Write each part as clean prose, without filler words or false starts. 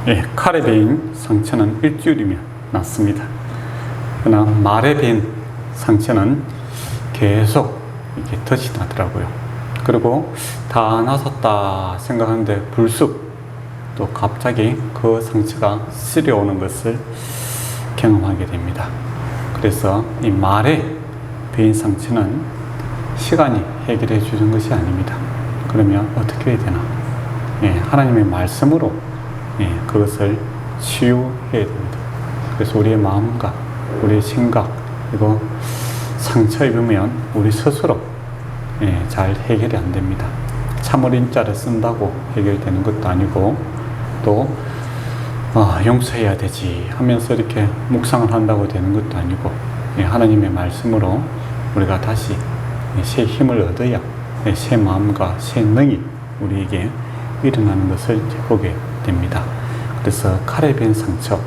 예, 칼에 베인 상처는 일주일이면 낫습니다. 그러나 말에 베인 상처는 계속 이렇게 덫이 나더라고요. 그리고 다 나섰다 생각하는데 불쑥 또 갑자기 그 상처가 쓰려오는 것을 경험하게 됩니다. 그래서 이 말에 베인 상처는 시간이 해결해 주는 것이 아닙니다. 그러면 어떻게 해야 되나? 예, 하나님의 말씀으로 그것을 치유해야 됩니다. 그래서 우리의 마음과 우리의 생각, 이거 상처 입으면 우리 스스로 잘 해결이 안 됩니다. 참어린자를 쓴다고 해결되는 것도 아니고, 또 용서해야 되지 하면서 이렇게 묵상을 한다고 되는 것도 아니고, 하나님의 말씀으로 우리가 다시 새 힘을 얻어야 새 마음과 새 능이 우리에게 일어나는 것을 보게 됩니다. 그래서 칼에 베인 상처,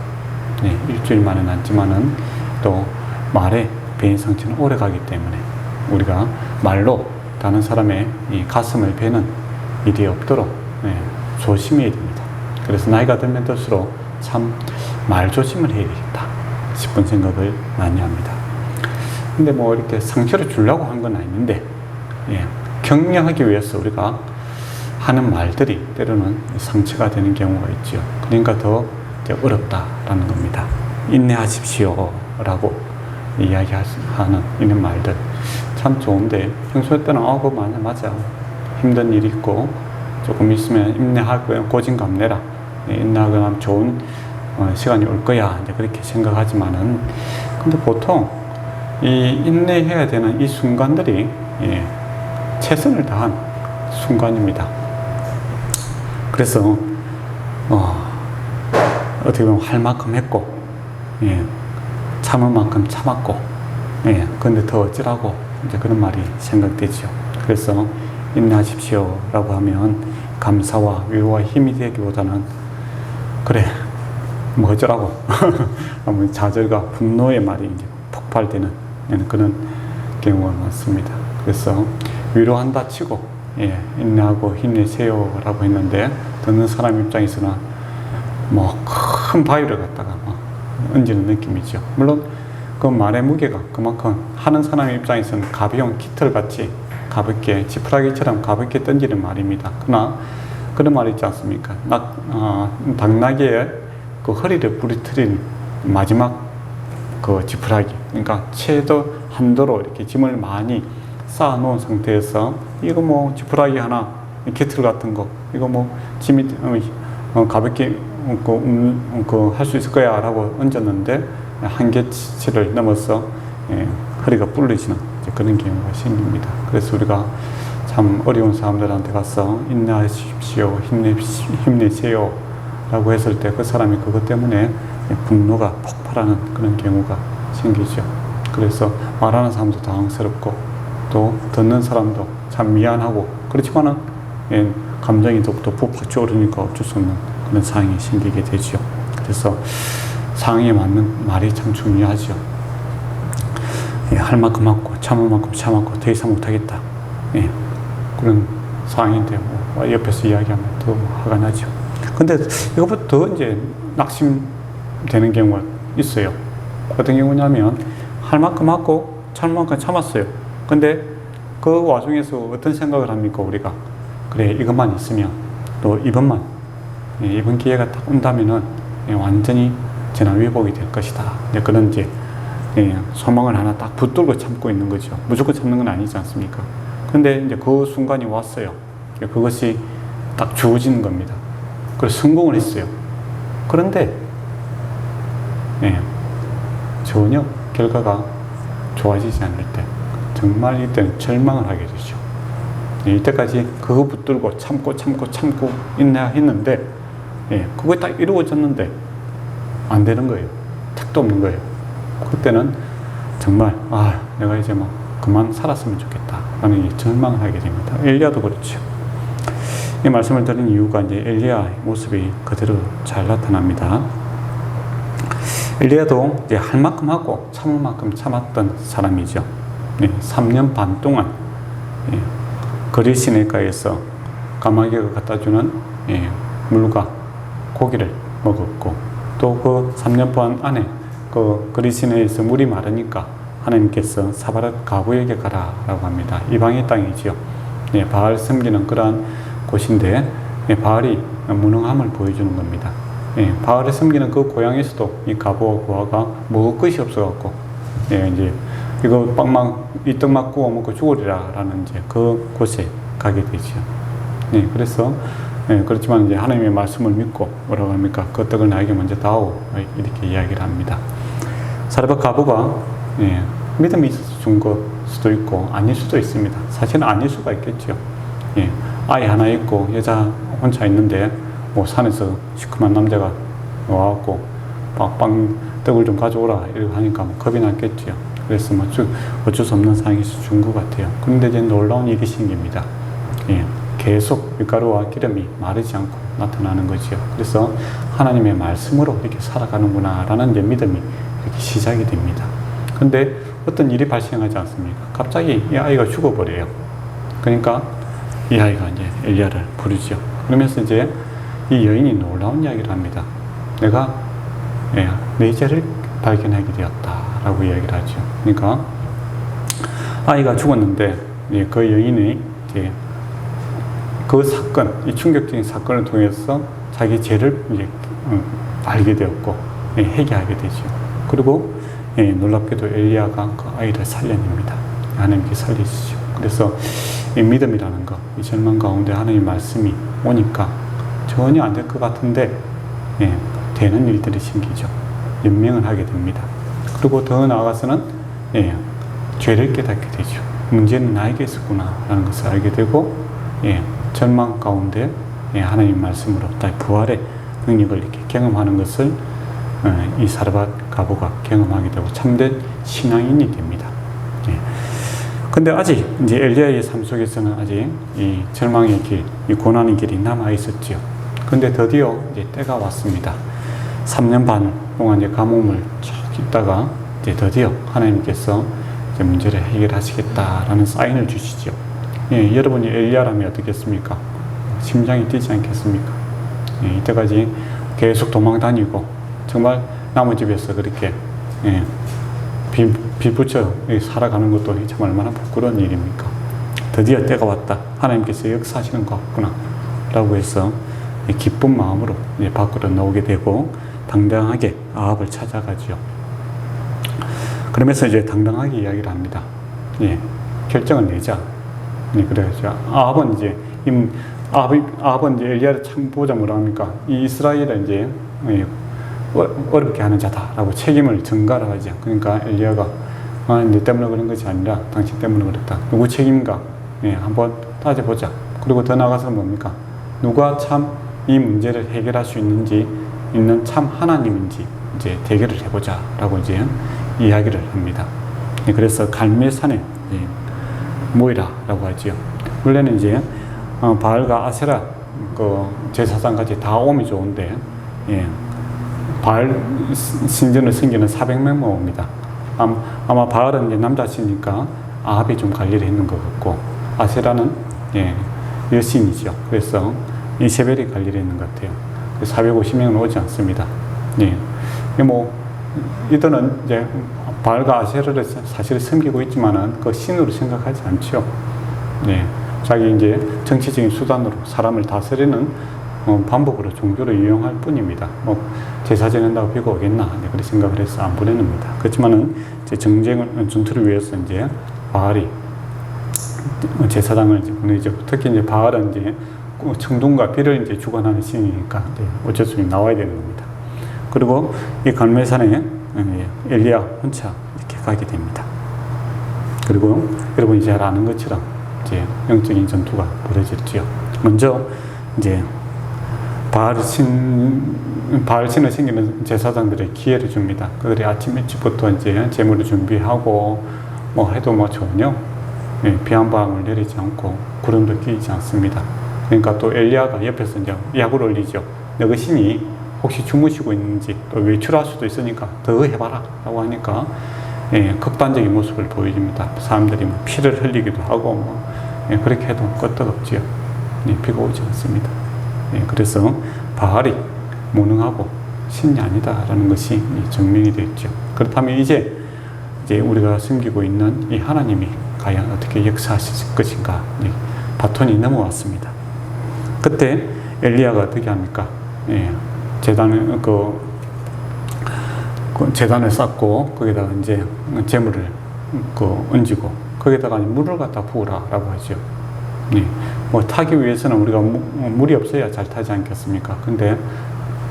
일주일 만에 낫지만은 또 말에 베인 상처는 오래 가기 때문에 우리가 말로 다른 사람의 이 가슴을 베는 일이 없도록 조심해야 됩니다. 그래서 나이가 들면 들수록 참 말 조심을 해야 되겠다 싶은 생각을 많이 합니다. 근데 뭐 이렇게 상처를 주려고 한 건 아닌데, 격려하기 위해서 우리가 하는 말들이 때로는 상처가 되는 경우가 있죠. 그러니까 더 어렵다라는 겁니다. 인내하십시오 라고 이야기하는 이런 말들 참 좋은데, 평소에 때는 그거 맞아, 힘든 일이 있고 조금 있으면 인내하고 고진감내라, 인내하고 나면 좋은 시간이 올 거야, 이제 그렇게 생각하지만은, 근데 보통 이 인내해야 되는 이 순간들이 최선을 다한 순간입니다. 그래서 어떻게 보면 할 만큼 했고, 참을 만큼 참았고, 근데 더 어찌라고, 이제 그런 말이 생각되죠. 그래서 인내하십시오 라고 하면 감사와 위로와 힘이 되기보다는, 그래 뭐 어쩌라고 좌절과 분노의 말이 이제 폭발되는 그런 경우가 많습니다. 그래서 위로한다 치고 인내하고 힘내세요 라고 했는데, 듣는 사람 입장에서는 뭐 큰 바위를 갖다가 막 얹는 느낌이죠. 물론 그 말의 무게가 그만큼 하는 사람 입장에서는 가벼운 깃털 같이 가볍게, 지푸라기처럼 가볍게 던지는 말입니다. 그러나 그런 말 있지 않습니까? 당나귀의 그 허리를 부리트린 마지막 그 지푸라기, 그러니까 최도 한도로 이렇게 짐을 많이 쌓아 놓은 상태에서, 이거 뭐 지푸라기 하나, 깃털 같은 거, 이거 뭐 짐이 가볍게 할 수 있을 거야 라고 얹었는데, 한계치를 넘어서 허리가 부러지는 그런 경우가 생깁니다. 그래서 우리가 참 어려운 사람들한테 가서 인내하십시오, 힘내세요 라고 했을 때 그 사람이 그것 때문에 분노가 폭발하는 그런 경우가 생기죠. 그래서 말하는 사람도 당황스럽고, 또 듣는 사람도 참 미안하고, 그렇지만은 감정이 또 북받쳐 오르니까 어쩔 수 없는 그런 상황이 생기게 되죠. 그래서 상황에 맞는 말이 참 중요하죠. 할 만큼 하고 참을 만큼 참았고 더 이상 못하겠다, 그런 상황인데 뭐 옆에서 이야기하면 더 화가 나죠. 근데 이것부터 더 이제 낙심되는 경우가 있어요. 어떤 경우냐면, 할 만큼 하고 참을 만큼 참았어요. 근데 그 와중에서 어떤 생각을 합니까? 우리가 그래, 이것만 있으면, 또 이번 기회가 딱 온다면은 완전히 재난 회복이 될 것이다, 그런 이제 소망을 하나 딱 붙들고 참고 있는 거죠. 무조건 참는 건 아니지 않습니까? 근데 이제 그 순간이 왔어요. 그것이 딱 주어지는 겁니다. 그래서 성공을 했어요. 그런데 전혀 결과가 좋아지지 않을 때, 정말 이때는 절망을 하게 되죠. 이때까지 그거 붙들고 참고 인내했는데, 그거 딱 이루어졌는데 안 되는 거예요. 택도 없는 거예요. 그때는 정말 내가 이제 막 그만 살았으면 좋겠다 라는 절망을 하게 됩니다. 엘리야도 그렇죠. 이 말씀을 드린 이유가 이제 엘리야의 모습이 그대로 잘 나타납니다. 엘리야도 이제 할 만큼 하고 참을 만큼 참았던 사람이죠. 3년 반 동안 거리 시내가에서 까마귀가 갖다 주는 물과 고기를 먹었고, 또 그 3년 반 안에 그 그리스네에서 물이 마르니까 하나님께서 사바랏 가부에게 가라라고 합니다. 이방의 땅이지요. 예, 바알 섬기는 그러한 곳인데, 예, 바알이 무능함을 보여주는 겁니다. 예, 바알을 섬기는 그 고향에서도 이 가부와 고아가 먹을 것이 없어갖고, 예, 이제 이거 이 떡만 구워 먹고 죽으리라라는 이제 그 곳에 가게 되죠. 예, 그래서 예, 그렇지만 이제 하나님의 말씀을 믿고 뭐라고 합니까? 그 떡을 나에게 먼저 다오, 이렇게 이야기를 합니다. 사르밧 가부가 예, 믿음이 있어서 준 것 수도 있고 아닐 수도 있습니다. 사실은 아닐 수가 있겠죠. 예, 아이 하나 있고 여자 혼자 있는데 뭐 산에서 시커먼 남자가 와갖고 빵 떡을 좀 가져오라 이렇게 하니까 뭐 겁이 났겠죠. 그래서 뭐 어쩔 수 없는 상황에서 준 것 같아요. 그런데 이제 놀라운 일이 생깁니다. 예, 계속 밀가루와 기름이 마르지 않고 나타나는 거죠. 그래서 하나님의 말씀으로 이렇게 살아가는구나라는 이제 믿음이 이렇게 시작이 됩니다. 근데 어떤 일이 발생하지 않습니까? 갑자기 이 아이가 죽어버려요. 그러니까 이 아이가 이제 엘리야를 부르죠. 그러면서 이제 이 여인이 놀라운 이야기를 합니다. 내가 내 죄를 발견하게 되었다라고 이야기를 하죠. 그러니까 아이가 죽었는데 그 여인이 이제 그 사건, 이 충격적인 사건을 통해서 자기 죄를 이제 알게 되었고 회개하게 되죠. 그리고 놀랍게도 엘리야가 그 아이를 살려냅니다. 하나님께 살리시죠. 그래서 이 믿음이라는 것, 이 절망 가운데 하나님의 말씀이 오니까 전혀 안 될 것 같은데 되는 일들이 생기죠. 연명을 하게 됩니다. 그리고 더 나아가서는 죄를 깨닫게 되죠. 문제는 나에게 있었구나라는 것을 알게 되고 절망 가운데 하나님 말씀으로 부활의 능력을 이렇게 경험하는 것을 이 사르밧 가부가 경험하게 되고 참된 신앙인이 됩니다. 근데 아직 이제 엘리야의 삶 속에서는 아직 이 절망의 길, 이 고난의 길이 남아 있었지요. 근데 드디어 이제 때가 왔습니다. 3년 반 동안 이제 감옥을 쭉 있다가 이제 드디어 하나님께서 이제 문제를 해결하시겠다라는 사인을 주시죠. 여러분이 엘리야라면 어떻겠습니까? 심장이 뛰지 않겠습니까? 이때까지 계속 도망 다니고 정말 남의 집에서 그렇게 빌붙여 살아가는 것도 참 얼마나 부끄러운 일입니까? 드디어 때가 왔다. 하나님께서 역사하시는 것 같구나 라고 해서 기쁜 마음으로 밖으로 나오게 되고 당당하게 아합을 찾아가죠. 그러면서 이제 당당하게 이야기를 합니다. 결정을 내자. 그래서 아합은 이제 엘리야를 참 보자 뭐라 합니까? 이 이스라엘을 이제 어렵게 하는 자다라고 책임을 전가를 하죠. 그러니까 엘리야가 내 때문에 그런 것이 아니라 당신 때문에 그랬다. 누구 책임인가? 한번 따져보자. 그리고 더 나아가서 뭡니까? 누가 참 이 문제를 해결할 수 있는 참 하나님인지 이제 대결을 해보자라고 이제 이야기를 합니다. 그래서 갈멜산에 모이라라고 하지요. 원래는 이제 바알과 아세라 그 제사장까지 다 오면 좋은데 바알 신전을 섬기는 400명만 옵니다. 아마 바알은 이제 남자시니까 아합이 좀 관리를 했는 것 같고 아세라는 여신이죠. 그래서 이세벨이 관리를 했는 것 같아요. 450명은 오지 않습니다. 뭐 이들은 이제 바알과 아세라를 사실 섬기고 있지만은 그 신으로 생각하지 않죠. 자기 이제 정치적인 수단으로 사람을 다스리는 방법으로 종교를 이용할 뿐입니다. 뭐 제사 지낸다고 비가 오겠나? 그렇게 생각을 해서 안 보내는입니다. 그렇지만은 이제 전투를 위해서 이제 바알이 제사장을 이제 보내죠. 특히 이제 바알은 이제 청둥과 비를 이제 주관하는 신이니까 어쩔 수 없이 나와야 되는 겁니다. 그리고 이 갈멜산에 엘리야 혼자 이렇게 가게 됩니다. 그리고 여러분이 잘 아는 것처럼 이제 영적인 전투가 벌어졌죠. 먼저 이제 바알신을 섬기는 제사장들의 기회를 줍니다. 그들이 아침 일찍부터 이제 제물을 준비하고 뭐 해도 뭐 전혀 비 한 방울 내리지 않고 구름도 끼지 않습니다. 그러니까 또 엘리야가 옆에서 이제 야구를 올리죠. 너희 신이 혹시 주무시고 있는지 또 외출할 수도 있으니까 더 해봐라 라고 하니까 극단적인 모습을 보여줍니다. 사람들이 뭐 피를 흘리기도 하고 뭐 그렇게 해도 끄떡없지요. 비가 오지 않습니다. 그래서 바알이 무능하고 신이 아니다라는 것이 증명이 되었죠. 그렇다면 이제 우리가 섬기고 있는 이 하나님이 과연 어떻게 역사하실 것인가, 바톤이 넘어왔습니다. 그때 엘리야가 어떻게 합니까? 재단을 재단을 쌓고 거기다가 이제 재물을 얹고 거기다가 물을 갖다 부으라라고 하죠. 뭐 타기 위해서는 우리가 물이 없어야 잘 타지 않겠습니까? 근데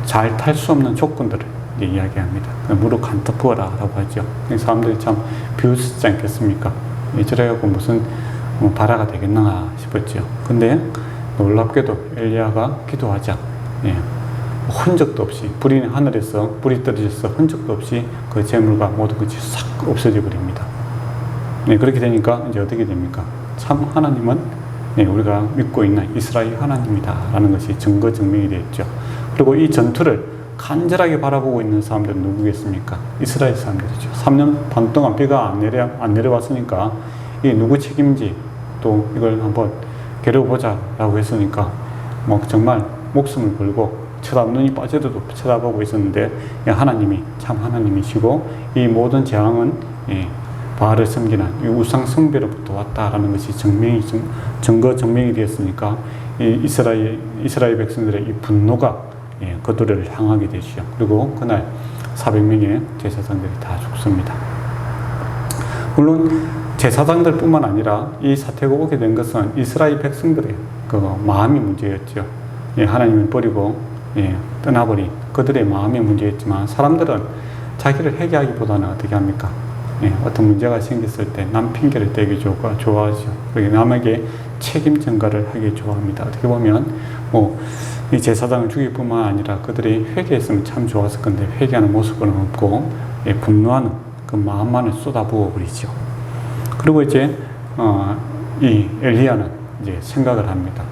잘 탈 수 없는 조건들을 이야기합니다. 물을 간뜩 부어라라고 하죠. 사람들이 참 비웃지 않겠습니까? 저래갖고 무슨 발화가 되겠나 싶었죠. 근데 놀랍게도 엘리야가 기도하자 흔적도 없이 하늘에서 불이 떨어져서 흔적도 없이 그 재물과 모든 것이 싹 없어져 버립니다. 그렇게 되니까 이제 어떻게 됩니까? 참 하나님은 우리가 믿고 있는 이스라엘 하나님이다라는 것이 증거 증명이 되었죠. 그리고 이 전투를 간절하게 바라보고 있는 사람들은 누구겠습니까? 이스라엘 사람들이죠. 3년 반 동안 비가 안 내려왔으니까 이게 누구 책임지 또 이걸 한번 겨뤄보자라고 했으니까 뭐 정말 목숨을 걸고 눈이 빠져도 쳐다보고 있었는데 하나님이 참 하나님이시고 이 모든 재앙은 바알을 섬기는 이 우상 숭배로부터 왔다라는 것이 증거 증명이 되었으니까 이 이스라엘 백성들의 이 분노가 그들을 향하게 되시죠. 그리고 그날 400명의 제사장들이 다 죽습니다. 물론 제사장들뿐만 아니라 이 사태가 오게 된 것은 이스라엘 백성들의 그 마음이 문제였죠. 하나님을 버리고 떠나버린 그들의 마음의 문제였지만 사람들은 자기를 회개하기보다는 어떻게 합니까? 어떤 문제가 생겼을 때 남 핑계를 대기 좋아하죠. 그리고 남에게 책임 전가를 하기 좋아합니다. 어떻게 보면 이 제사장을 죽일 뿐만 아니라 그들이 회개했으면 참 좋았을 건데 회개하는 모습은 없고 분노하는 그 마음만을 쏟아부어 버리죠. 그리고 이제 이 엘리야는 이제 생각을 합니다.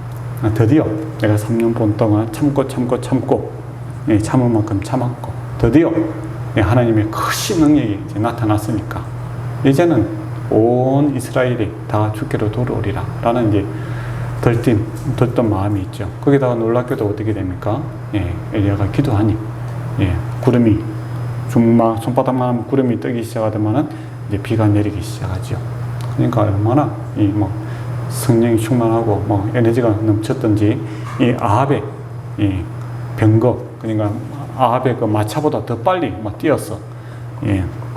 드디어 내가 3년 반 동안 참고 참을 만큼 참았고 드디어 하나님의 크신 능력이 이제 나타났으니까 이제는 온 이스라엘이 다 주께로 돌아오리라 라는 이제 들뜬 마음이 있죠. 거기다가 놀랍게도 어떻게 됩니까? 엘리야가 기도하니 구름이 손바닥만한 구름이 뜨기 시작하더만은 이제 비가 내리기 시작하죠. 그러니까 얼마나 성령이 충만하고 에너지가 넘쳤던지 이 아합의 이 병거 그러니까 아합의 그 마차보다 더 빨리 뛰어서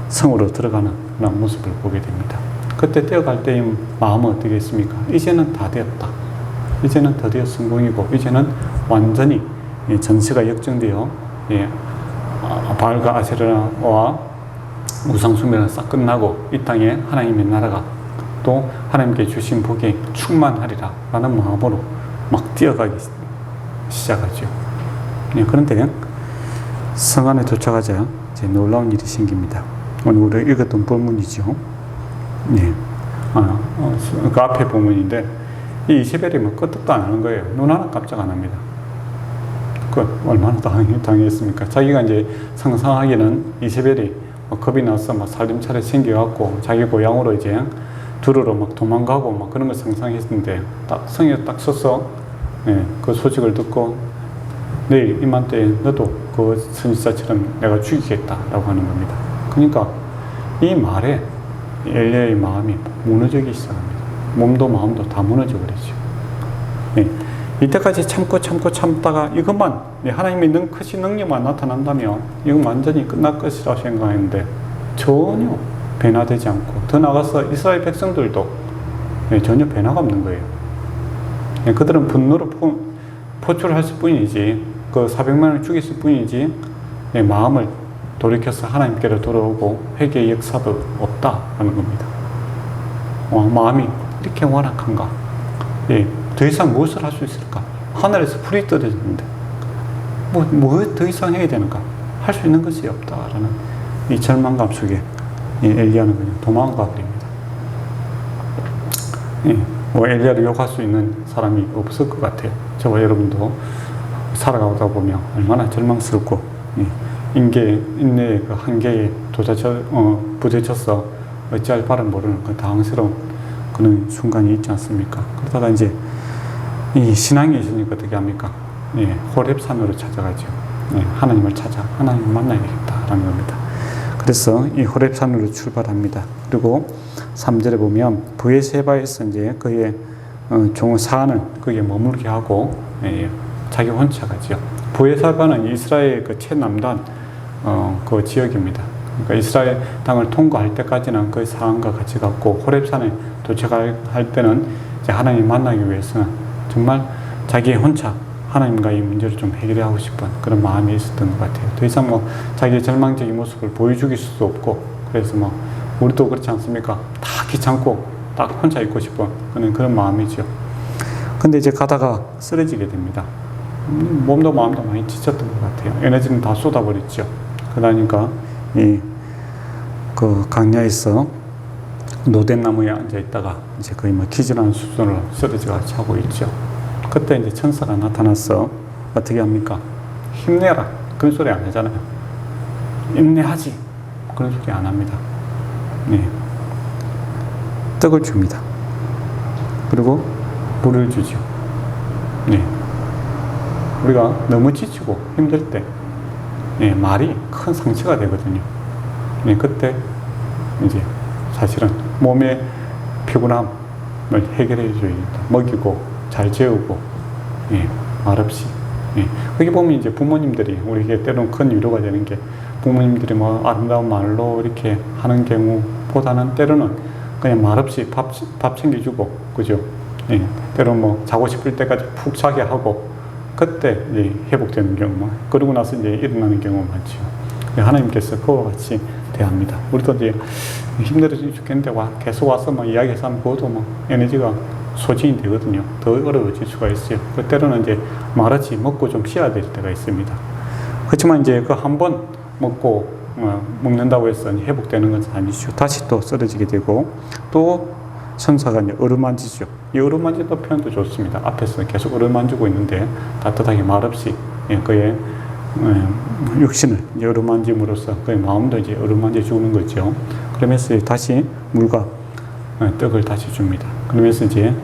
성으로 들어가는 그런 모습을 보게 됩니다. 그때 뛰어갈 때의 마음은 어떻게 했습니까? 이제는 다 되었다. 이제는 드디어 성공이고 이제는 완전히 전세가 역정되어 바알과 아세라와 우상숭배는 싹 끝나고 이 땅에 하나님의 나라가 또 하나님께 주신 복에 충만하리라 라는 마음으로 막 뛰어가기 시작하죠. 그런데 성 안에 도착하자 이제 놀라운 일이 생깁니다. 오늘 우리가 읽었던 본문이죠. 그 앞에 본문인데 이 이세벨이 끄떡도 안 하는 거예요. 눈 하나 깜짝 안 합니다. 얼마나 당했습니까? 자기가 이제 상상하기는 이세벨이 겁이 나서 살림살이 생겨갖고 자기 고향으로 이제 두루로 도망가고 그런 걸 상상했는데 성에 딱 서서 그 소식을 듣고 내일 이맘때에 너도 그 선지자처럼 내가 죽이겠다라고 하는 겁니다. 그러니까 이 말에 엘리야의 마음이 무너지기 시작합니다. 몸도 마음도 다 무너져 버리죠. 이때까지 참다가 이것만 하나님의 크신 능력만 나타난다면 이건 완전히 끝날 것이라고 생각했는데 전혀 변화되지 않고 더 나아가서 이스라엘 백성들도 전혀 변화가 없는 거예요. 그들은 분노로 포출했을 뿐이지 그 400만을 죽였을 뿐이지 마음을 돌이켜서 하나님께로 돌아오고 회개의 역사도 없다라는 겁니다. 마음이 이렇게 완악한가? 더 이상 무엇을 할 수 있을까? 하늘에서 불이 떨어졌는데 뭐 더 이상 해야 되는가? 할 수 있는 것이 없다라는 이 절망감 속에 엘리야는 그냥 도망가 버립니다. 엘리야를 욕할 수 있는 사람이 없을 것 같아요. 저와 여러분도 살아가다 보면 얼마나 절망스럽고 인내의 그 한계에 부딪혀서 어찌할 바를 모르는 그 당황스러운 그런 순간이 있지 않습니까? 그러다가 이제 이 신앙이 있으니까 어떻게 합니까? 호렙산으로 찾아가죠. 하나님을 찾아 하나님을 만나야겠다라는 겁니다. 그래서 이 호렙산으로 출발합니다. 그리고 3절에 보면 브에세바에서 이제 그의 종을 사안을 거기에 머물게 하고 자기 혼자 가지요. 브에세바는 이스라엘 그 최남단 그 지역입니다. 그러니까 이스라엘 땅을 통과할 때까지는 그 사안과 같이 갔고 호렙산에 도착할 때는 이제 하나님 만나기 위해서는 정말 자기 혼자 하나님과의 문제를 좀 해결하고 싶은 그런 마음이 있었던 것 같아요. 더 이상 뭐 자기의 절망적인 모습을 보여주길 수도 없고, 그래서 뭐 우리도 그렇지 않습니까? 다 귀찮고 딱 혼자 있고 싶은 그런 마음이죠. 근데 이제 가다가 쓰러지게 됩니다. 몸도 마음도 많이 지쳤던 것 같아요. 에너지는 다 쏟아버렸죠. 그러니까 그 강야에서 노덴나무에 앉아 있다가 이제 거의 뭐 기절하는 수준으로 쓰러져 자고 있죠. 그때 이제 천사가 나타나서 어떻게 합니까? 힘내라. 그런 소리 안 하잖아요. 인내하지. 그런 소리 안 합니다. 떡을 줍니다. 그리고 물을 주죠. 우리가 너무 지치고 힘들 때 말이 큰 상처가 되거든요. 그때 이제 사실은 몸의 피곤함을 해결해 줘야 된다. 먹이고 잘 재우고 말없이. 거기 보면 이제 부모님들이 우리에게 때로는 큰 위로가 되는 게, 부모님들이 뭐 아름다운 말로 이렇게 하는 경우보다는 때로는 그냥 말없이 밥 챙겨주고, 그죠? 때로는 뭐 자고 싶을 때까지 푹 자게 하고, 그때 이제 회복되는 경우, 그러고 나서 이제 일어나는 경우가 많죠. 하나님께서 그와 같이 대합니다. 우리도 이제 힘들어 죽겠는데 계속 와서 뭐 이야기해서 하면 그것도 뭐 에너지가 소진이 되거든요. 더 어려워질 수가 있어요. 때로는 이제 말없이 먹고 좀 쉬어야 될 때가 있습니다. 그렇지만 이제 그 한 번 먹고 먹는다고 해서 회복되는 것은 아니죠. 다시 또 쓰러지게 되고, 또 천사가 이제 어루만지죠. 이 어루만지도 표현도 좋습니다. 앞에서 계속 어루만지고 있는데 따뜻하게 말없이 그의 육신을 어루만짐으로써 그의 마음도 이제 어루만져 주는 거죠. 그러면서 다시 물과 떡을 다시 줍니다. 그러면서 이제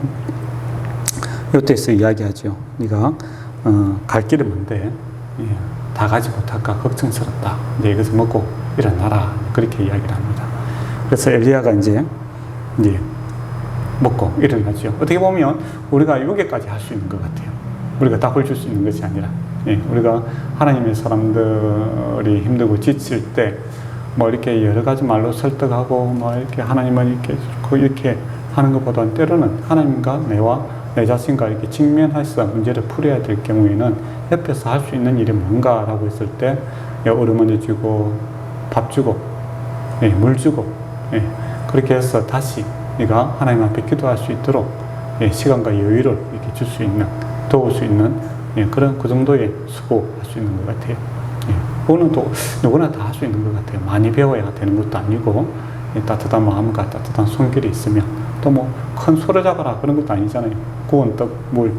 이때서 이야기하죠. 네가 갈 길은 먼데 다 가지 못할까 걱정스럽다. 이제 이것을 먹고 일어나라. 그렇게 이야기를 합니다. 그래서 엘리야가 이제 먹고 일어나죠. 어떻게 보면 우리가 여기까지 할 수 있는 것 같아요. 우리가 답을 줄 수 있는 것이 아니라, 우리가 하나님의 사람들이 힘들고 지칠 때 뭐 이렇게 여러 가지 말로 설득하고 뭐 이렇게 하나님을 이렇게 하는 것보다는 때로는 하나님과 내 자신과 이렇게 직면해서 문제를 풀어야 될 경우에는 옆에서 할 수 있는 일이 뭔가라고 했을 때 어루만져 주고 밥 주고 물 주고 그렇게 해서 다시 네가 하나님 앞에 기도할 수 있도록 시간과 여유를 이렇게 줄 수 있는, 도울 수 있는 그런 그 정도의 수고할 수 있는 것 같아요. 그거는 또 누구나 다 할 수 있는 것 같아요. 많이 배워야 되는 것도 아니고, 따뜻한 마음과 따뜻한 손길이 있으면 또 뭐 큰 소리 잡아라 그런 것도 아니잖아요. 구운 떡, 물,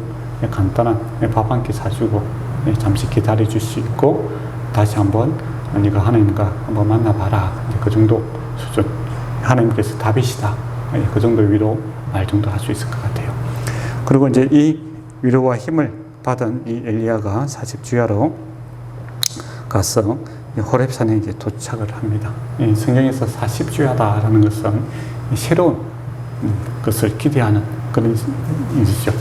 간단한 밥 한 끼 사주고 잠시 기다려 줄 수 있고, 다시 한번 네가 하나님과 한번 만나봐라. 이제 그 정도 수준. 하나님께서 답이시다. 그 정도 위로 말 정도 할 수 있을 것 같아요. 그리고 이제 이 위로와 힘을 받은 이 엘리야가 40주야로 가서 호렙산에 이제 도착을 합니다. 성경에서 40주야다라는 것은 새로운 것을 기대하는 그런 일이죠.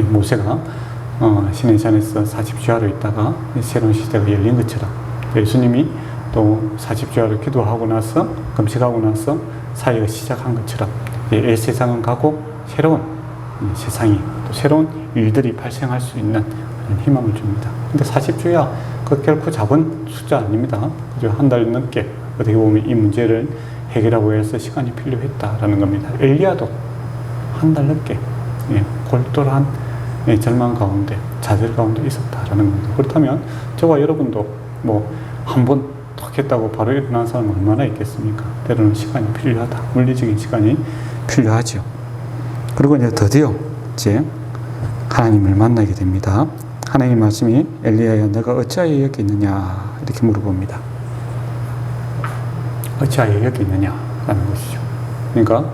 모세가 시내산에서 40주야로 있다가 새로운 시대가 열린 것처럼, 예수님이 또 40주야로 기도하고 나서 금식하고 나서 사역을 시작한 것처럼 이 세상은 가고 새로운 세상이 또 새로운 일들이 발생할 수 있는 그런 희망을 줍니다. 근데 40주야 그 결코 작은 숫자 아닙니다. 그죠? 한 달 넘게 어떻게 보면 이 문제를 해결하고 해서 시간이 필요했다라는 겁니다. 엘리야도 한 달 넘게 골똘한 절망 가운데 좌절 가운데 있었다라는 겁니다. 그렇다면 저와 여러분도 뭐 한 번 톡 했다고 바로 일어난 사람은 얼마나 있겠습니까? 때로는 시간이 필요하다. 물리적인 시간이 필요하죠. 그리고 이제 드디어 이제 하나님을 만나게 됩니다. 하나님 말씀이 엘리야야 너가 어찌하여 여기 있느냐 이렇게 물어봅니다. 어찌하여 여기 있느냐라는 것이죠. 그러니까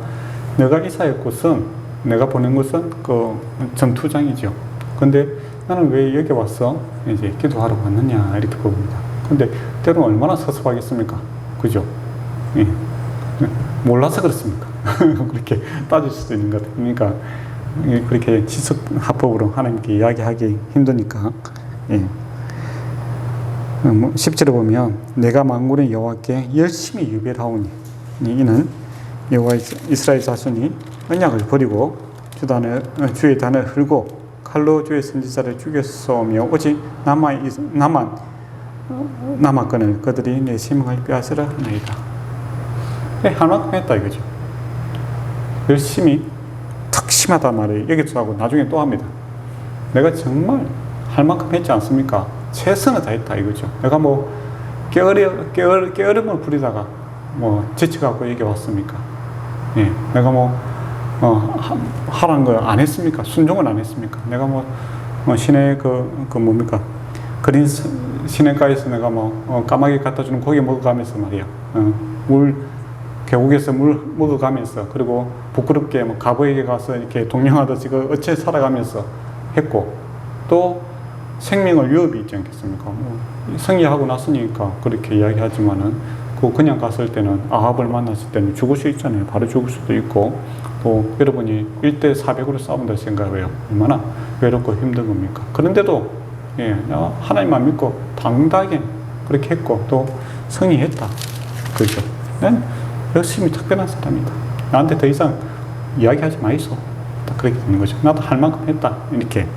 내가 이사할 곳은, 내가 보낸 곳은 그 전투장이죠. 근데 나는 왜 여기 와서 이제 기도하러 왔느냐 이렇게 봅니다. 근데 때로는 얼마나 섭섭하겠습니까? 그죠? 예. 몰라서 그렇습니까? 그렇게 따질 수도 있는 것 같아요. 그러니까 그렇게 지석합법으로 하나님께 이야기하기 힘드니까. 예. 10절에 보면 내가 만군의 여호와께 열심히 유배를 하오니 이는 여호와 이스라엘 자손이 언약을 버리고 주의 단을 흘고 칼로 주의 선지자를 죽였으며 오직 남았거늘 그들이 내 생명을 빼앗으려 하나이다. 할 만큼 했다 이거죠. 열심히 특심하단 말이에요. 여기서 하고 나중에 또 합니다. 내가 정말 할 만큼 했지 않습니까? 최선을 다했다 이거죠. 내가 뭐 게으름을 부리다가 뭐 지쳐갖고 여기 왔습니까? 예, 내가 하라는 거 안 했습니까? 순종을 안 했습니까? 내가 시내 뭡니까? 그린 시내가에서 내가 까마귀 갖다 주는 고기 먹어가면서 말이야. 계곡에서 물 먹어가면서, 그리고 부끄럽게 가부에게 가서 이렇게 동령하듯이 어째 살아가면서 했고, 또 생명을 위협이 있지 않겠습니까? 성리하고 났으니까 그렇게 이야기하지만은, 그냥 갔을 때는 아합을 만났을 때는 죽을 수 있잖아요. 바로 죽을 수도 있고, 또 여러분이 1대 400으로 싸운다 생각해요. 얼마나 외롭고 힘든 겁니까? 그런데도 하나님만 믿고 당당하게 그렇게 했고, 또 성의했다. 그렇죠? 난 열심히 특별한 사람이다. 나한테 더 이상 이야기하지 마이소. 그렇게 되는 거죠. 나도 할 만큼 했다. 이렇게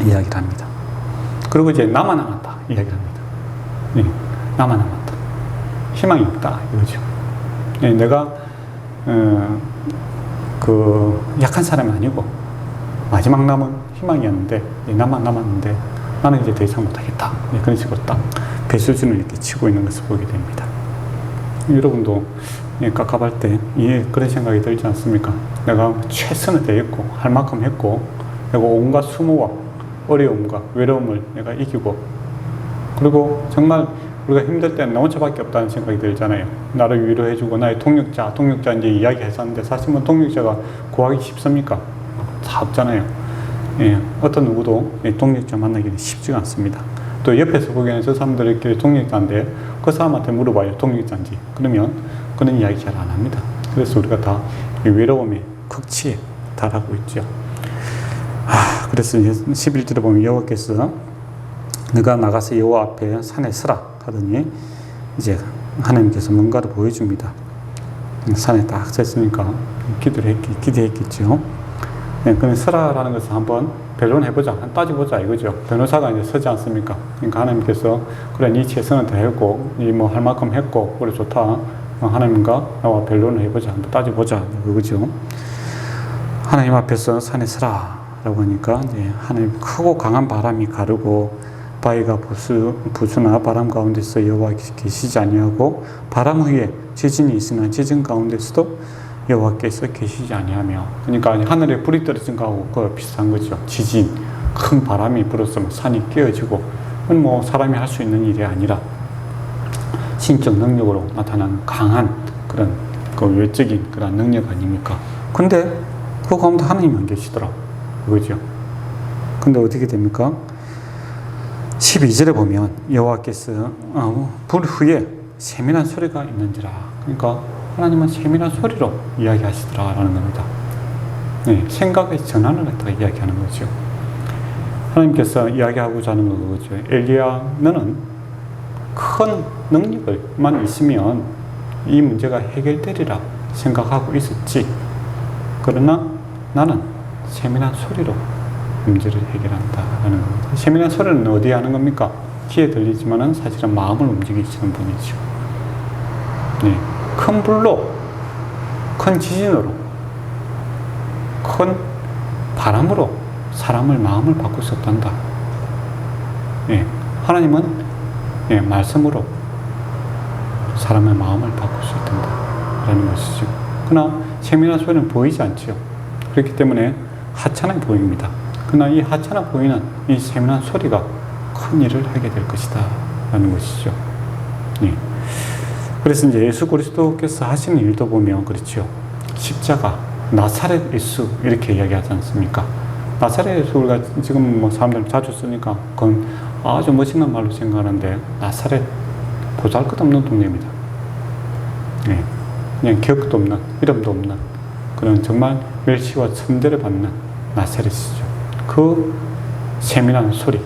이야기를 합니다. 그리고 이제 나만 남았다. 이야기를 합니다. 나만 남았다. 희망이 없다. 이거죠. 내가 약한 사람이 아니고 마지막 남은 희망이었는데 나만 남았는데 나는 이제 더 이상 못하겠다. 그런 식으로 딱 배수준을 이렇게 치고 있는 것을 보게 됩니다. 여러분도 깝깝할 때 그런 생각이 들지 않습니까? 내가 최선을 다했고 할 만큼 했고, 내가 온갖 수모와 어려움과 외로움을 내가 이기고, 그리고 정말 우리가 힘들 때는 나 혼자밖에 없다는 생각이 들잖아요. 나를 위로해주고 나의 동력자 이제 이야기했었는데, 사실 동력자가 구하기 쉽습니까? 다 없잖아요. 어떤 누구도 동력자 만나기는 쉽지가 않습니다. 또 옆에서 보기에는 저 사람들끼리 동력자인데 그 사람한테 물어봐요. 동력자인지. 그러면 그런 이야기 잘 안 합니다. 그래서 우리가 다 외로움의 극치에 달하고 있죠. 그래서 11절에 보면 여호와께서 너가 나가서 여호와 앞에 산에 서라 하더니 이제 하나님께서 뭔가를 보여줍니다. 산에 딱 섰으니까 기대했겠죠. 그냥 서라라는 것을 한번 변론해보자, 따져보자 이거죠. 변호사가 이제 서지 않습니까? 그러니까 하나님께서 그래 네 최선을 다했고 할 만큼 했고 그래 좋다. 하나님과 나와 변론을 해보자, 한번 따져보자 이거죠. 하나님 앞에서 산에 서라 라고 하니까 하나님 크고 강한 바람이 가르고 바위가 부수나 바람 가운데서 여호와 계시지 아니하고 바람 후에 지진이 있으나 지진 가운데서도 여호와께서 계시지 아니하며, 그러니까 하늘에 불이 떨어진 거하고 비슷한 거죠. 지진, 큰 바람이 불어서 산이 깨어지고, 그건 사람이 할 수 있는 일이 아니라 신적 능력으로 나타나는 강한 그런 외적인 그런 능력 아닙니까? 근데 그 가운데 하나님이 안 계시더라. 그거죠. 근데 어떻게 됩니까? 12절에 보면 여호와께서 불 후에 세밀한 소리가 있는지라. 그러니까 하나님은 세밀한 소리로 이야기하시더라라는 겁니다. 생각의 전환을 갖다가 이야기하는 거죠. 하나님께서 이야기하고자 하는 건 그거죠. 엘리야, 너는 큰 능력을만 있으면 이 문제가 해결되리라 생각하고 있었지. 그러나 나는 세밀한 소리로 문제를 해결한다라는 겁니다. 세밀한 소리는 어디에 하는 겁니까? 귀에 들리지만은 사실은 마음을 움직이시는 분이죠. 큰 불로, 큰 지진으로, 큰 바람으로 사람을 마음을 바꿀 수 없단다. 하나님은 말씀으로 사람의 마음을 바꿀 수 있단다라는 것이죠. 그러나 세밀한 소리는 보이지 않죠. 그렇기 때문에 하찮아 보입니다. 그러나 이 하찮아 보이는 이 세밀한 소리가 큰 일을 하게 될 것이다 라는 것이죠. 그래서 이제 예수 그리스도께서 하시는 일도 보면 그렇죠. 십자가, 나사렛 예수 이렇게 이야기하지 않습니까? 나사렛에서 우리가 지금 뭐 사람들 자주 쓰니까 그건 아주 멋있는 말로 생각하는데 나사렛 보잘것없는 동네입니다. 네. 그냥 기억도 없는, 이름도 없는 그런 정말 멸시와 천대를 받는 나사렛이죠. 그 세밀한 소리,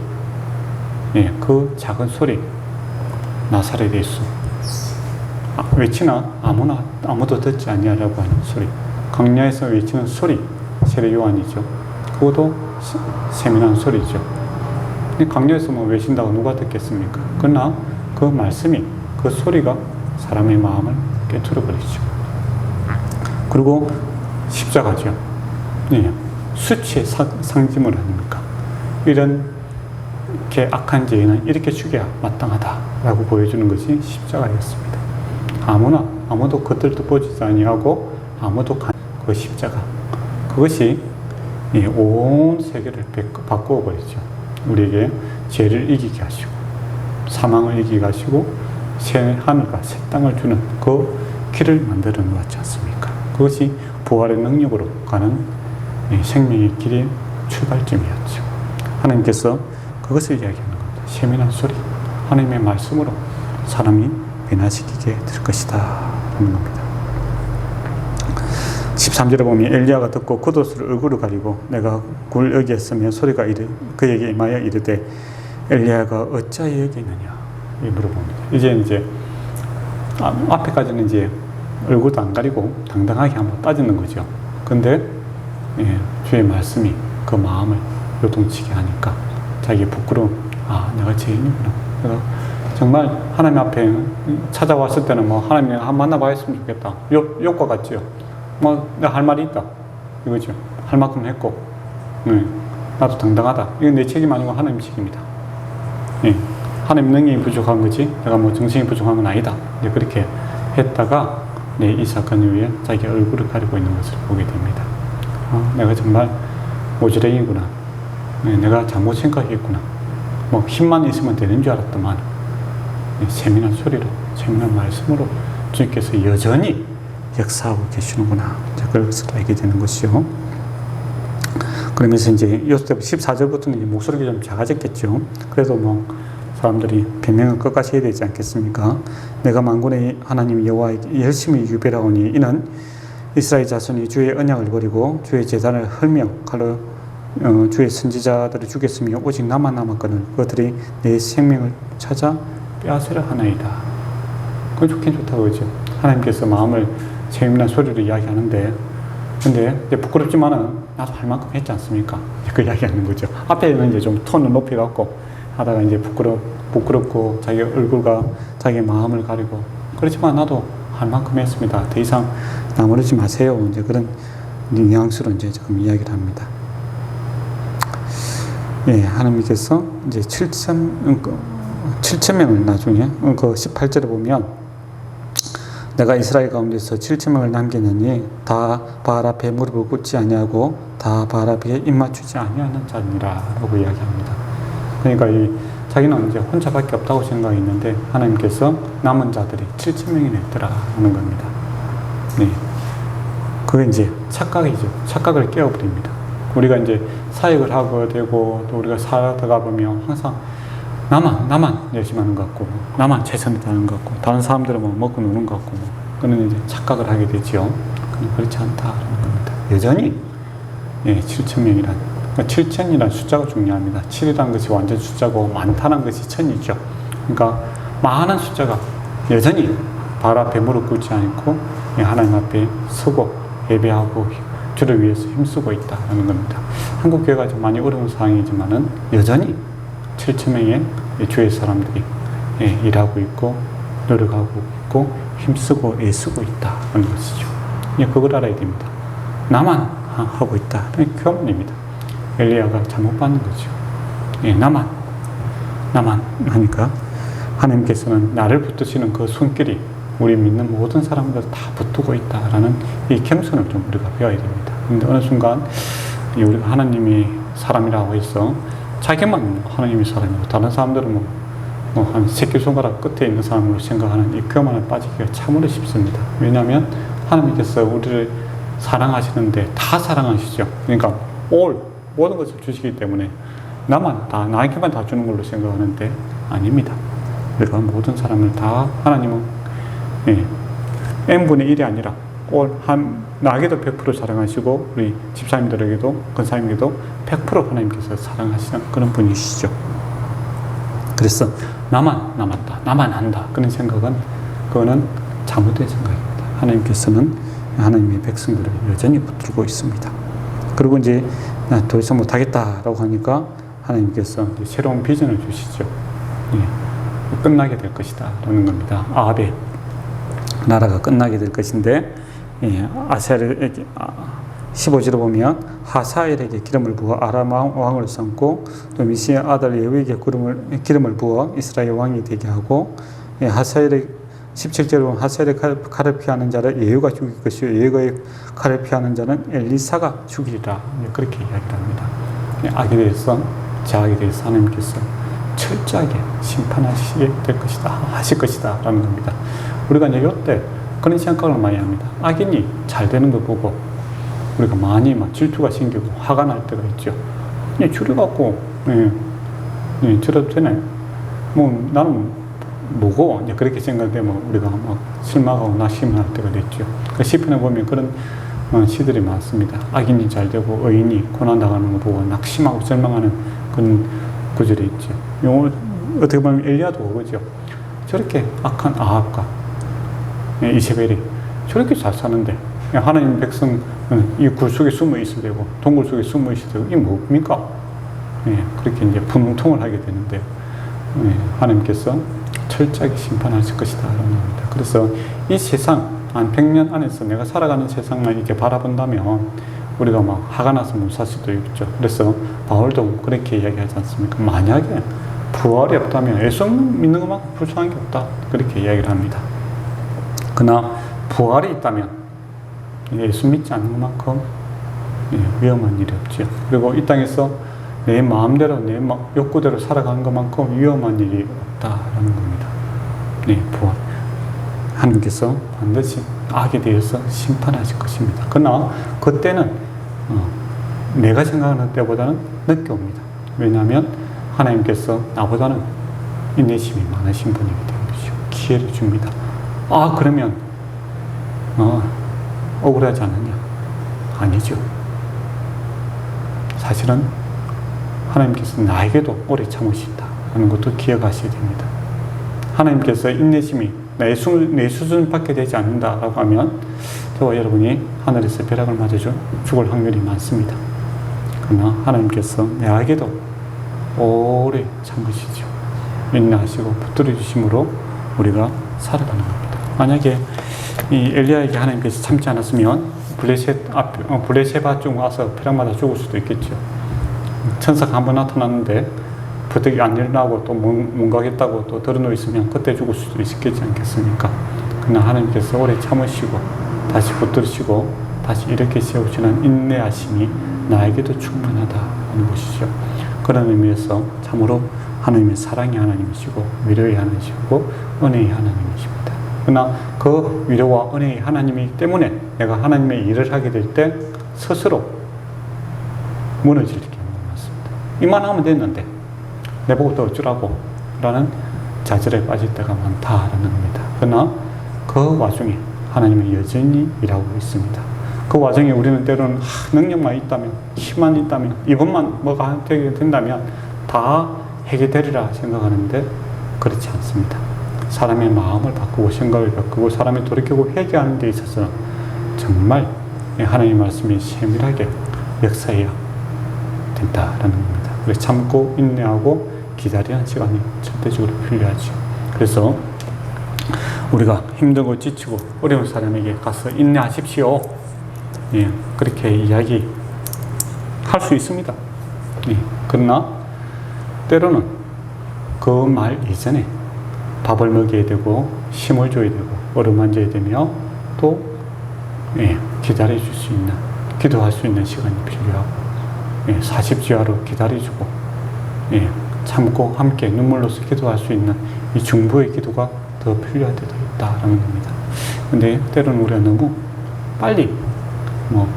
예, 그 작은 소리, 나사렛 예수. 외치나 아무도 듣지 아니하라고 하는 소리. 광야에서 외치는 소리, 세례 요한이죠. 그것도 세밀한 소리죠. 광야에서 뭐 외친다고 누가 듣겠습니까? 그러나 그 말씀이, 그 소리가 사람의 마음을 깨트려 버리죠. 그리고 십자가죠. 네, 수치의 상징을 아닙니까? 이런 게 악한 죄인은 이렇게 죽여야 마땅하다라고 보여주는 것이 십자가였습니다. 아무도 그들도 보지 아니하고 아무도 그 십자가, 그것이 온 세계를 바꾸어 버리죠. 우리에게 죄를 이기게 하시고 사망을 이기게 하시고 새 하늘과 새 땅을 주는 그 길을 만들어 놓았지 않습니까? 그것이 부활의 능력으로 가는 생명의 길의 출발점이었죠. 하나님께서 그것을 이야기하는 겁니다. 세밀한 소리, 하나님의 말씀으로 사람이 변화시키게 될 것이다 하는 겁니다. 13절에 보면 엘리야가 듣고 겉옷으로 얼굴을 가리고 내가 굴 여기에 면 소리가 그에게 임하여 이르되 엘리야가 어찌하여 여기 있느냐 물어봅니다. 이제 앞에까지는 이제 얼굴도 안 가리고 당당하게 한번 따지는 거죠. 근데 주의 말씀이 그 마음을 요동치게 하니까 자기 부끄러움, 내가 죄인이구나. 그래서 정말 하나님 앞에 찾아왔을 때는 뭐 하나님 한번 만나봐야겠으면 좋겠다. 욕과 같죠. 뭐 내가 할 말이 있다 이거죠. 할 만큼 했고, 나도 당당하다. 이건 내 책임 아니고 하나님 책임이다. 하나님 능력이 부족한 거지 내가 뭐 정신이 부족한 건 아니다. 이제 그렇게 했다가 이 사건 이후에 자기 얼굴을 가리고 있는 것을 보게 됩니다. 내가 정말 모지랭이구나. 내가 잘못 생각했구나. 뭐 힘만 있으면 되는 줄 알았더만 세밀한 소리로, 세밀한 말씀으로 주님께서 여전히 역사하고 계시는구나. 그것을 알게 되는 것이요. 그러면서 이제 14절부터는 이제 목소리가 좀 작아졌겠죠. 그래도 뭐 사람들이 변명을 끝까지 해야 되지 않겠습니까? 내가 만군의 하나님 여호와에게 열심히 유배하오니 이는 이스라엘 자손이 주의 언약을 버리고 주의 제단을 헐며 칼로 주의 선지자들을 죽였으며 오직 나만 남았거늘 그들이 내 생명을 찾아 빼앗으려 하나이다. 그건 좋긴 좋다고 그러죠. 하나님께서 마음을 세밀한 소리로 이야기하는데, 근데 이제 부끄럽지만은 나도 할 만큼 했지 않습니까? 그 이야기하는 거죠. 앞에는 이제 좀 톤을 높여갖고 하다가 이제 부끄럽고 자기 얼굴과 자기 마음을 가리고, 그렇지만 나도 할 만큼 했습니다. 더 이상 나무르지 마세요. 이제 그런 뉘앙스로 이제 조금 이야기를 합니다. 하나님께서 이제 7,000명을 나중에 그 18절에 보면 내가 이스라엘 가운데서 7,000명을 남기느니 다 바알 앞에 무릎을 꿇지 아니하고 다 바알 앞에 입맞추지 아니하는 자니라 라고 이야기합니다. 그러니까 자기는 이제 혼자밖에 없다고 생각했는데 하나님께서 남은 자들이 7,000명이나 있더라 하는 겁니다. 그게 이제 착각이죠. 착각을 깨워버립니다. 우리가 이제 사역을 하고 되고 또 우리가 살다가 보면 항상 나만 열심히 하는 것 같고 나만 최선을 다하는 것 같고 다른 사람들은 뭐 먹고 노는 것 같고 그런 이제 착각을 하게 되죠. 그렇지 않다는 겁니다. 여전히 7,000명이란 7,000이라는 숫자가 중요합니다. 7이라는 것이 완전 숫자고 많다는 것이 1,000이죠. 그러니까 많은 숫자가 여전히 발 앞에 무릎 꿇지 않고 하나님 앞에 서고 예배하고 주를 위해서 힘쓰고 있다는 겁니다. 한국 교회가 좀 많이 어려운 상황이지만은 여전히 7,000명의 주의 사람들이 일하고 있고 노력하고 있고 힘쓰고 애쓰고 있다는 것이죠. 그걸 알아야 됩니다. 나만 하고 있다. 교훈입니다. 엘리야가 잘못 받는 거죠. 나만 하니까 하나님께서는 나를 붙드시는 그 손길이 우리 믿는 모든 사람들 다 붙들고 있다라는 이 겸손을 좀 우리가 배워야 됩니다. 근데 어느 순간 우리가 하나님이 사람이라고 해서 자기만 하나님이 사람이고 다른 사람들은 한 새끼손가락 끝에 있는 사람으로 생각하는 이 교만에 빠지기가 참으로 쉽습니다. 왜냐하면 하나님께서 우리를 사랑하시는데 다 사랑하시죠. 그러니까 all 모든 것을 주시기 때문에 나에게만 다 주는 걸로 생각하는데 아닙니다. 우리가 모든 사람을 다 하나님은 n분의 1이 아니라 나에게도 100% 사랑하시고 우리 집사님들에게도 권사님에게도 100% 하나님께서 사랑하시는 그런 분이시죠. 그래서 나만 남았다, 나만 한다 그런 생각은 그거는 잘못된 생각입니다. 하나님께서는 하나님의 백성들을 여전히 붙들고 있습니다. 그리고 이제 더 이상 못하겠다라고 하니까 하나님께서 이제 새로운 비전을 주시죠. 끝나게 될 것이다 라는 겁니다. 아합의 나라가 끝나게 될 것인데, 아셀에게 15절에 보면 하사엘에게 기름을 부어 아람 왕을 삼고 또 미시의 아들 예후에게 기름을 부어 이스라엘 왕이 되게 하고, 하사엘의 17절에 보면 하사엘의 칼을 피하는 자를 예후가 죽일 것이요 예후의 칼을 피하는 자는 엘리사가 죽이리라, 그렇게 이야기를 합니다. 악에 대해서, 죄악에 대해서 하나님께서 철저하게 심판하시게 될 것이다, 하실 것이다 라는 겁니다. 우리가 이제 이때 그런 생각을 많이 합니다. 악인이 잘 되는 거 보고 우리가 많이 막 질투가 생기고 화가 날 때가 있죠. 줄여갖고 저래도 되네, 뭐 나는 뭐고 이제 그렇게 생각되면 우리가 막 실망하고 낙심할 때가 있죠. 그 시편에 보면 그런 시들이 많습니다. 악인이 잘 되고 의인이 고난당하는 거 보고 낙심하고 절망하는 그런 구절이 있죠. 어떻게 보면 엘리야도 그거죠. 저렇게 악한 아합과 이세벨이 저렇게 잘 사는데 하나님 백성은 이 굴 속에 숨어 있어야 되고 동굴 속에 숨어 있어야 되고 이게 뭡니까? 그렇게 이제 분통을 하게 되는데, 하나님께서 철저하게 심판하실 것이다 라는 겁니다. 그래서 이 세상 한 100년 안에서 내가 살아가는 세상만 이렇게 바라본다면 우리가 막 화가 나서 못 살 수도 있죠. 그래서 바울도 그렇게 이야기하지 않습니까? 만약에 부활이 없다면 예수 믿는 것만큼 불쌍한 게 없다, 그렇게 이야기를 합니다. 그러나 부활이 있다면 예수 믿지 않는 것만큼 위험한 일이 없죠. 그리고 이 땅에서 내 마음대로 내 욕구대로 살아가는 것만큼 위험한 일이 없다라는 겁니다. 부활 하나님께서 반드시 악에 대해서 심판하실 것입니다. 그러나 그때는 내가 생각하는 때보다는 늦게 옵니다. 왜냐하면 하나님께서 나보다는 인내심이 많으신 분이기 때문이죠. 기회를 줍니다. 그러면 억울하지 않느냐? 아니죠. 사실은 하나님께서 나에게도 오래 참으신다 하는 것도 기억하셔야 됩니다. 하나님께서 인내심이 내 수준밖에 되지 않는다라고 하면 저와 여러분이 하늘에서 벼락을 맞아 죽을 확률이 많습니다. 그러나 하나님께서 내에게도 오래 참으시죠. 인내하시고 붙들어 주심으로 우리가 살아가는 겁니다. 만약에 이 엘리야에게 하나님께서 참지 않았으면 블레셋바 쪽 와서 벼락 맞아 죽을 수도 있겠죠. 천사가 한번 나타났는데 버뜩이 안 일어나고 또 못 가겠다고 또 들어놓여 있으면 그때 죽을 수도 있겠지 않겠습니까? 그러나 하나님께서 오래 참으시고 다시 붙들으시고 다시 이렇게 세우시는 인내하심이 나에게도 충분하다는 것이죠. 그런 의미에서 참으로 하나님의 사랑의 하나님이시고 위로의 하나님이시고 은혜의 하나님이십니다. 그러나 그 위로와 은혜의 하나님이기 때문에 내가 하나님의 일을 하게 될 때 스스로 무너질 경우가 많습니다. 이만하면 됐는데 내보고 또 어쩌라고 라는 좌절에 빠질 때가 많다라는 겁니다. 그러나 그 와중에 하나님은 여전히 일하고 있습니다. 그 와중에 우리는 때로는 능력만 있다면, 힘만 있다면, 이것만 뭐가 되게 된다면 다 해결되리라 생각하는데 그렇지 않습니다. 사람의 마음을 바꾸고 생각을 바꾸고 사람이 돌이키고 회개하는 데 있어서 정말 하나님의 말씀이 세밀하게 역사해야 된다라는 겁니다. 그래서 참고 인내하고 기다리는 시간이 절대적으로 필요하죠. 그래서 우리가 힘들고 지치고 어려운 사람에게 가서 인내하십시오, 그렇게 이야기할 수 있습니다. 그러나 때로는 그 말 이전에 밥을 먹여야 되고 힘을 줘야 되고 어루만져야 되며 또 기다려 줄 수 있는, 기도할 수 있는 시간이 필요하고 40지화로 기다려주고 참고 함께 눈물로서 기도할 수 있는 이 중보의 기도가 더 필요할 때도 있다라는 겁니다. 근데 때로는 우리가 너무 빨리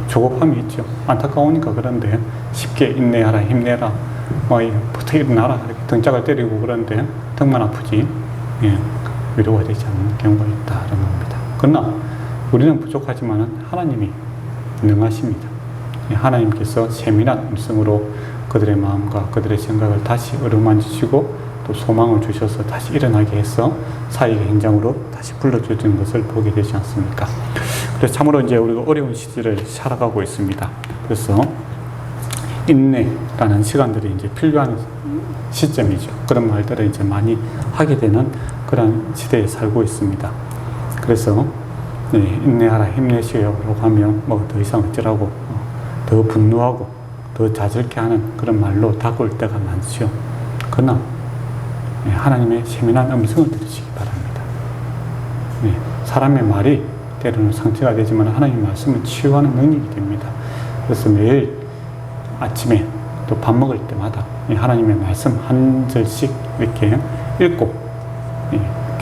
조급함이 있죠. 안타까우니까 그런데 쉽게 인내하라, 힘내라, 어떻게 일어나라 이렇게 등짝을 때리고 그러는데 등만 아프지 위로가 되지 않는 경우가 있다는 겁니다. 그러나 우리는 부족하지만 하나님이 능하십니다. 하나님께서 세밀한 음성으로 그들의 마음과 그들의 생각을 다시 어루만지시고 또 소망을 주셔서 다시 일어나게 해서 사역의 현장으로 다시 불러주는 것을 보게 되지 않습니까? 그래서 참으로 이제 우리가 어려운 시대를 살아가고 있습니다. 그래서 인내라는 시간들이 이제 필요한 시점이죠. 그런 말들을 이제 많이 하게 되는 그런 시대에 살고 있습니다. 그래서 인내하라, 힘내시오라고 하면 더 이상 어쩌라고 더 분노하고 더 자절케 하는 그런 말로 다가올 때가 많죠. 그러나 하나님의 세밀한 음성을 들으시기 바랍니다. 사람의 말이 때로는 상처가 되지만 하나님의 말씀은 치유하는 능력이 됩니다. 그래서 매일 아침에 또 밥 먹을 때마다 하나님의 말씀 한 절씩 이렇게 읽고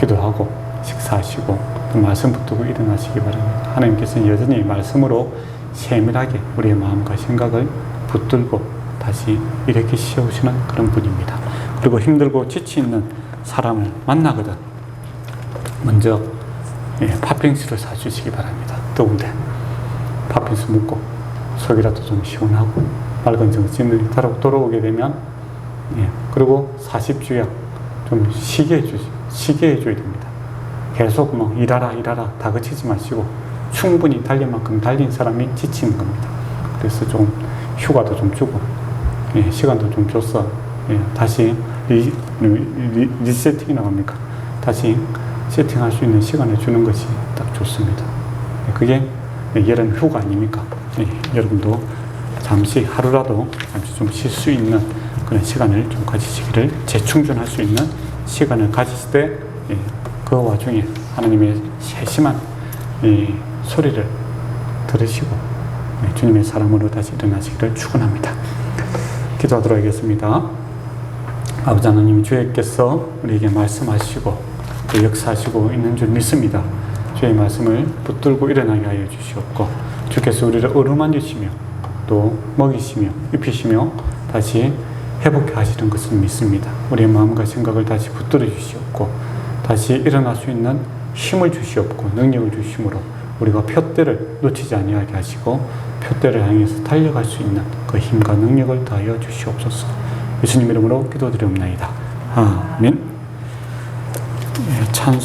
기도하고 식사하시고 또 말씀 붙들고 일어나시기 바랍니다. 하나님께서는 여전히 말씀으로 세밀하게 우리의 마음과 생각을 붙들고 다시 일으켜 세우시는 그런 분입니다. 그리고 힘들고 지치 있는 사람을 만나거든 먼저 팥빙수를 사주시기 바랍니다. 더운데 팥빙수 먹고 속이라도 좀 시원하고 맑은 정신을 돌아오게 되면 그리고 40주야 좀 쉬게 해줘야 됩니다. 계속 일하라 다그치지 마시고 충분히 달릴 만큼 달린 사람이 지치는 겁니다. 그래서 좀 휴가도 좀 주고 시간도 좀 줘서 다시 리세팅이 나옵니까? 다시 세팅할 수 있는 시간을 주는 것이 딱 좋습니다. 그게 여름 휴가 아닙니까? 여러분도 잠시 하루라도 잠시 좀 쉴 수 있는 그런 시간을 좀 가지시기를, 재충전할 수 있는 시간을 가지실 때 그 와중에 하나님의 세심한 소리를 들으시고 주님의 사랑으로 다시 일어나시기를 축원합니다. 기도하도록 하겠습니다. 아버지 하나님, 주께서 우리에게 말씀하시고 또 역사하시고 있는 줄 믿습니다. 주의 말씀을 붙들고 일어나게 하여 주시옵고 주께서 우리를 어루만지시며 또 먹이시며 입히시며 다시 회복해 하시는 것을 믿습니다. 우리의 마음과 생각을 다시 붙들어 주시옵고 다시 일어날 수 있는 힘을 주시옵고 능력을 주심으로 우리가 표대를 놓치지 아니하게 하시고 표대를 향해서 달려갈 수 있는 그 힘과 능력을 더하여 주시옵소서. 예수님 이름으로 기도드리옵나이다. 아멘. 찬송